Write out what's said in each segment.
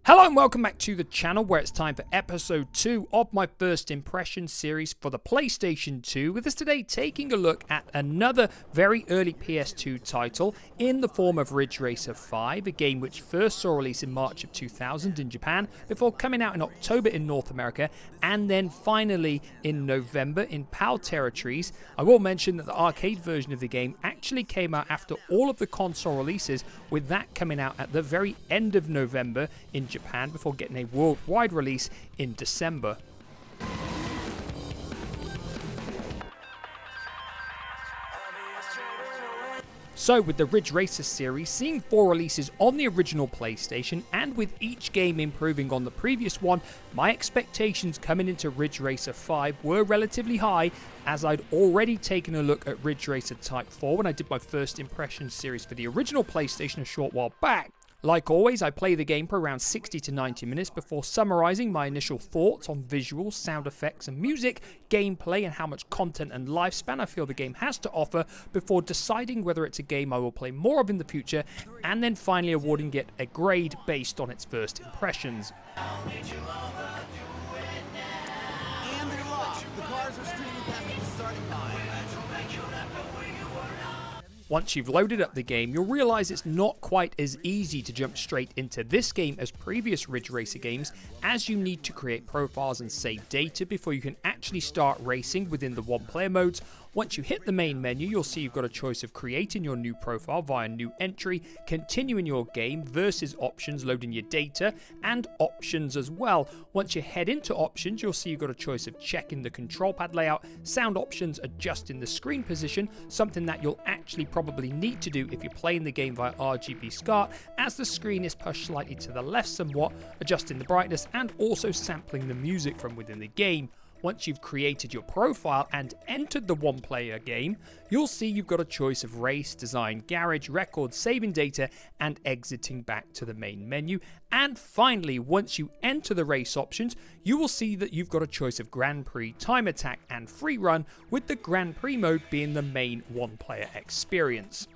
Hello and welcome back to the channel where it's time for episode 2 of my first impression series for the PlayStation 2, with us today taking a look at another very early PS2 title in the form of Ridge Racer 5, a game which first saw release in March of 2000 in Japan before coming out in October in North America and then finally in November in PAL territories. I will mention that the arcade version of the game actually came out after all of the console releases, with that coming out at the very end of November in Japan before getting a worldwide release in December. So with the Ridge Racer series seeing 4 releases on the original PlayStation and with each game improving on the previous one, my expectations coming into Ridge Racer 5 were relatively high, as I'd already taken a look at Ridge Racer Type 4 when I did my first impression series for the original PlayStation a short while back. Like always, I play the game for around 60 to 90 minutes before summarising my initial thoughts on visuals, sound effects and music, gameplay and how much content and lifespan I feel the game has to offer, before deciding whether it's a game I will play more of in the future, and then finally awarding it a grade based on its first impressions. And they're locked. The cars are streaming past the starting line. Once you've loaded up the game, you'll realise it's not quite as easy to jump straight into this game as previous Ridge Racer games, as you need to create profiles and save data before you can actually start racing within the one-player modes. Once you hit the main menu, you'll see you've got a choice of creating your new profile via new entry, continuing your game, versus options, loading your data, and options as well. Once you head into options, you'll see you've got a choice of checking the control pad layout, sound options, adjusting the screen position, something that you'll actually probably need to do if you're playing the game via RGB SCART, as the screen is pushed slightly to the left somewhat, adjusting the brightness and also sampling the music from within the game. Once you've created your profile and entered the one-player game, you'll see you've got a choice of race, design, garage, record, saving data, and exiting back to the main menu. And finally, once you enter the race options, you will see that you've got a choice of Grand Prix, Time Attack, and Free Run, with the Grand Prix mode being the main one-player experience.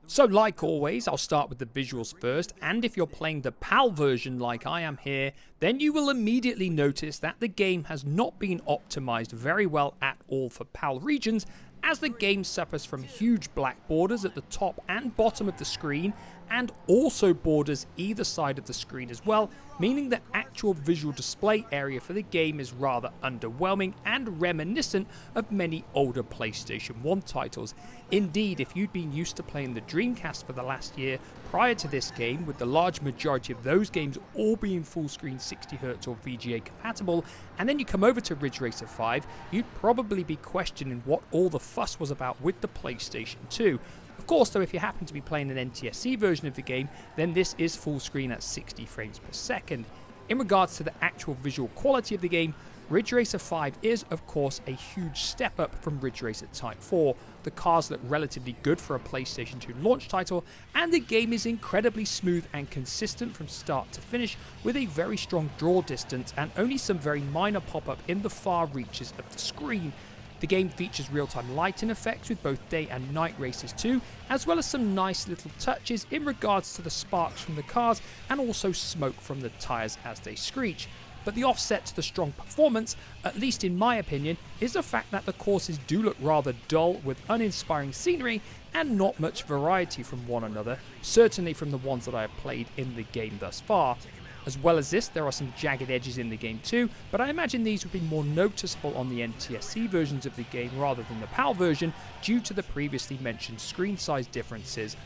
So like always, I'll start with the visuals first, and if you're playing the PAL version like I am here, then you will immediately notice that the game has not been optimized very well at all for PAL regions, as the game suffers from huge black borders at the top and bottom of the screen, and also borders either side of the screen as well, meaning the actual visual display area for the game is rather underwhelming and reminiscent of many older PlayStation 1 titles. Indeed, if you'd been used to playing the Dreamcast for the last year prior to this game, with the large majority of those games all being full screen 60Hz or VGA compatible, and then you come over to Ridge Racer 5, you'd probably be questioning what all the fuss was about with the PlayStation 2. Of course, though, if you happen to be playing an NTSC version of the game, then this is full screen at 60 frames per second. In regards to the actual visual quality of the game, Ridge Racer 5 is, of course, a huge step up from Ridge Racer Type 4. The cars look relatively good for a PlayStation 2 launch title, and the game is incredibly smooth and consistent from start to finish, with a very strong draw distance and only some very minor pop-up in the far reaches of the screen. The game features real-time lighting effects with both day and night races too, as well as some nice little touches in regards to the sparks from the cars and also smoke from the tyres as they screech. But the offset to the strong performance, at least in my opinion, is the fact that the courses do look rather dull, with uninspiring scenery and not much variety from one another, certainly from the ones that I have played in the game thus far. As well as this, there are some jagged edges in the game too, but I imagine these would be more noticeable on the NTSC versions of the game rather than the PAL version, due to the previously mentioned screen size differences.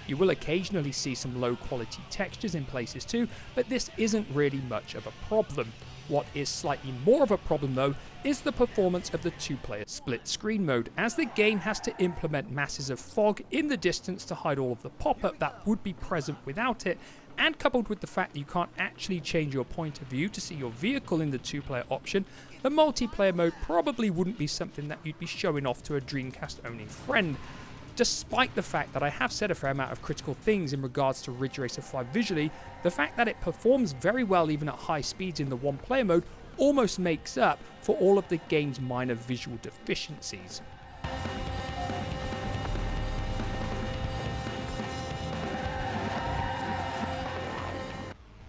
You will occasionally see some low quality textures in places too, but this isn't really much of a problem. What is slightly more of a problem though is the performance of the 2-player split screen mode, as the game has to implement masses of fog in the distance to hide all of the pop-up that would be present without it, and coupled with the fact that you can't actually change your point of view to see your vehicle in the 2-player option, the multiplayer mode probably wouldn't be something that you'd be showing off to a Dreamcast owning friend. Despite the fact that I have said a fair amount of critical things in regards to Ridge Racer 5 visually, the fact that it performs very well even at high speeds in the one-player mode almost makes up for all of the game's minor visual deficiencies.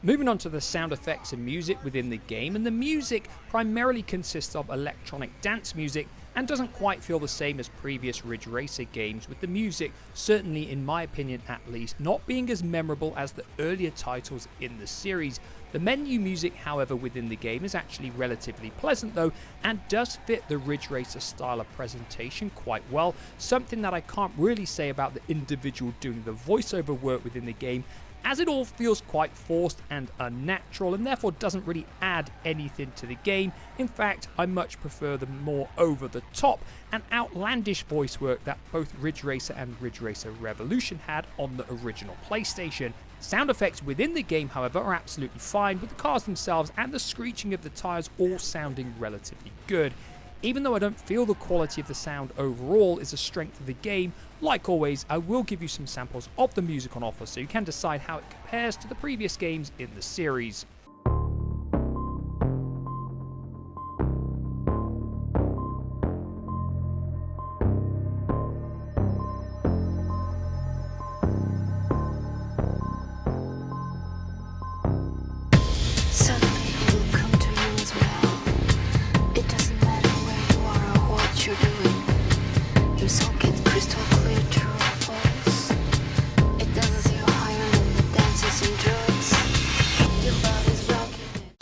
Moving on to the sound effects and music within the game, and the music primarily consists of electronic dance music and doesn't quite feel the same as previous Ridge Racer games, with the music, certainly in my opinion at least, not being as memorable as the earlier titles in the series. The menu music, however, within the game is actually relatively pleasant though, and does fit the Ridge Racer style of presentation quite well, something that I can't really say about the individual doing the voiceover work within the game, as it all feels quite forced and unnatural and therefore doesn't really add anything to the game. In fact, I much prefer the more over the top and outlandish voice work that both Ridge Racer and Ridge Racer Revolution had on the original PlayStation. Sound effects within the game, however, are absolutely fine, with the cars themselves and the screeching of the tyres all sounding relatively good. Even though I don't feel the quality of the sound overall is a strength of the game, like always, I will give you some samples of the music on offer so you can decide how it compares to the previous games in the series. Suddenly it will come to you as well. It doesn't matter where you are or what you're doing. Your soul gets crystal clear, true or false. It doesn't see you higher than the dances and drugs. Your body's rocking it.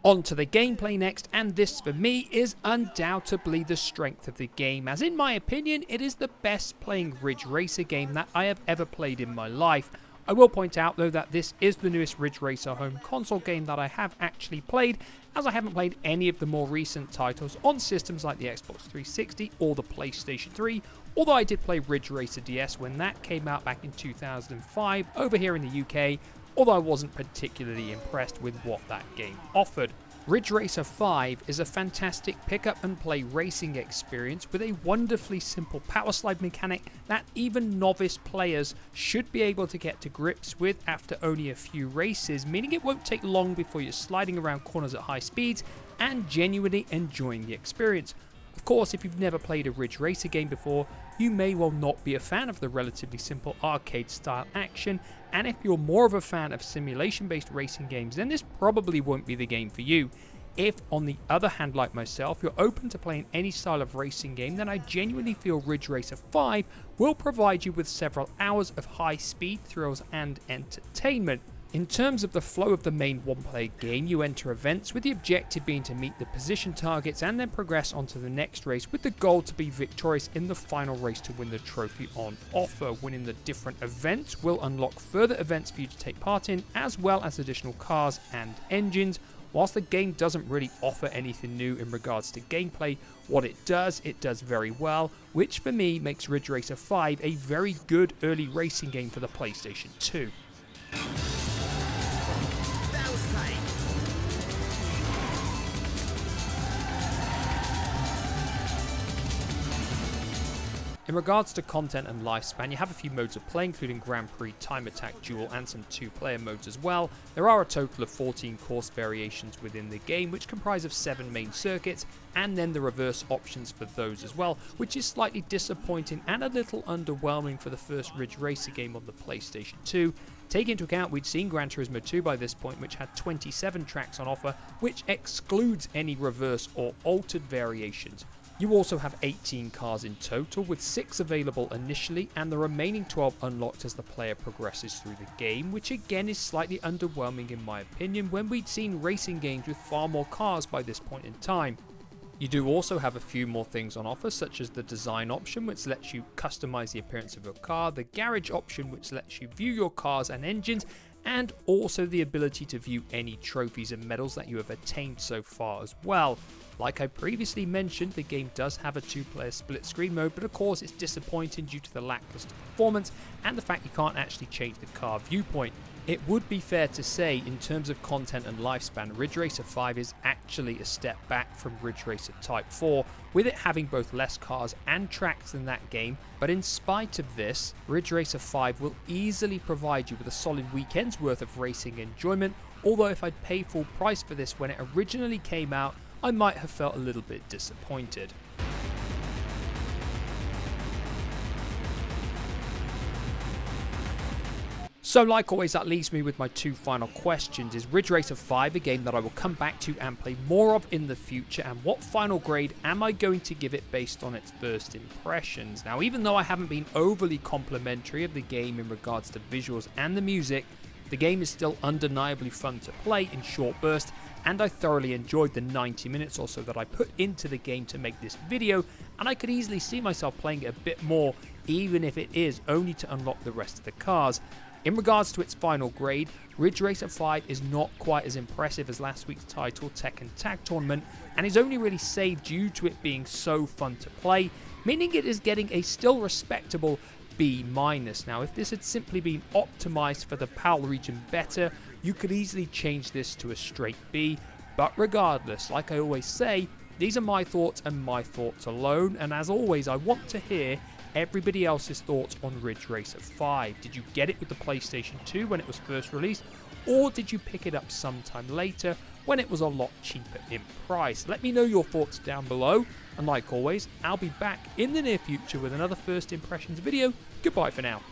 On to the gameplay next, and this for me is undoubtedly the strength of the game, as in my opinion it is the best playing Ridge Racer game that I have ever played in my life. I will point out though that this is the newest Ridge Racer home console game that I have actually played, as I haven't played any of the more recent titles on systems like the Xbox 360 or the PlayStation 3, although I did play Ridge Racer DS when that came out back in 2005 over here in the UK, although I wasn't particularly impressed with what that game offered. Ridge Racer 5 is a fantastic pick up and play racing experience with a wonderfully simple power slide mechanic that even novice players should be able to get to grips with after only a few races, meaning it won't take long before you're sliding around corners at high speeds and genuinely enjoying the experience. Of course, if you've never played a Ridge Racer game before, you may well not be a fan of the relatively simple arcade style action, and if you're more of a fan of simulation based racing games, then this probably won't be the game for you. If, on the other hand, like myself, you're open to playing any style of racing game, then I genuinely feel Ridge Racer 5 will provide you with several hours of high speed thrills and entertainment. In terms of the flow of the main one-player game, you enter events with the objective being to meet the position targets and then progress onto the next race with the goal to be victorious in the final race to win the trophy on offer. Winning the different events will unlock further events for you to take part in, as well as additional cars and engines. Whilst the game doesn't really offer anything new in regards to gameplay, what it does very well, which for me makes Ridge Racer 5 a very good early racing game for the PlayStation 2. That was tight. In regards to content and lifespan, you have a few modes of play, including Grand Prix, Time Attack, Duel, and some 2-player modes as well. There are a total of 14 course variations within the game, which comprise of 7 main circuits, and then the reverse options for those as well, which is slightly disappointing and a little underwhelming for the first Ridge Racer game on the PlayStation 2. Take into account we'd seen Gran Turismo 2 by this point, which had 27 tracks on offer, which excludes any reverse or altered variations. You also have 18 cars in total, with 6 available initially and the remaining 12 unlocked as the player progresses through the game, which again is slightly underwhelming in my opinion when we'd seen racing games with far more cars by this point in time. You do also have a few more things on offer, such as the design option, which lets you customize the appearance of your car, the garage option, which lets you view your cars and engines, and also the ability to view any trophies and medals that you have attained so far as well. Like I previously mentioned, the game does have a 2-player split screen mode, but of course it's disappointing due to the lackluster performance and the fact you can't actually change the car viewpoint. It would be fair to say, in terms of content and lifespan, Ridge Racer 5 is actually a step back from Ridge Racer Type 4, with it having both less cars and tracks than that game, but in spite of this, Ridge Racer 5 will easily provide you with a solid weekend's worth of racing enjoyment, although if I'd paid full price for this when it originally came out, I might have felt a little bit disappointed. So like always, that leaves me with my 2 final questions. Is Ridge Racer 5 a game that I will come back to and play more of in the future? And what final grade am I going to give it based on its first impressions? Now, even though I haven't been overly complimentary of the game in regards to visuals and the music, the game is still undeniably fun to play in short bursts, and I thoroughly enjoyed the 90 minutes or so that I put into the game to make this video, and I could easily see myself playing it a bit more, even if it is only to unlock the rest of the cars. In regards to its final grade, Ridge Racer 5 is not quite as impressive as last week's title, Tekken Tag Tournament, and is only really saved due to it being so fun to play, meaning it is getting a still respectable B-. Now, if this had simply been optimized for the PAL region better, you could easily change this to a straight B, but regardless, like I always say, these are my thoughts and my thoughts alone, and as always, I want to hear everybody else's thoughts on Ridge Racer 5. Did you get it with the PlayStation 2 when it was first released, or did you pick it up sometime later when it was a lot cheaper in price? Let me know your thoughts down below, and like always, I'll be back in the near future with another first impressions video. Goodbye for now.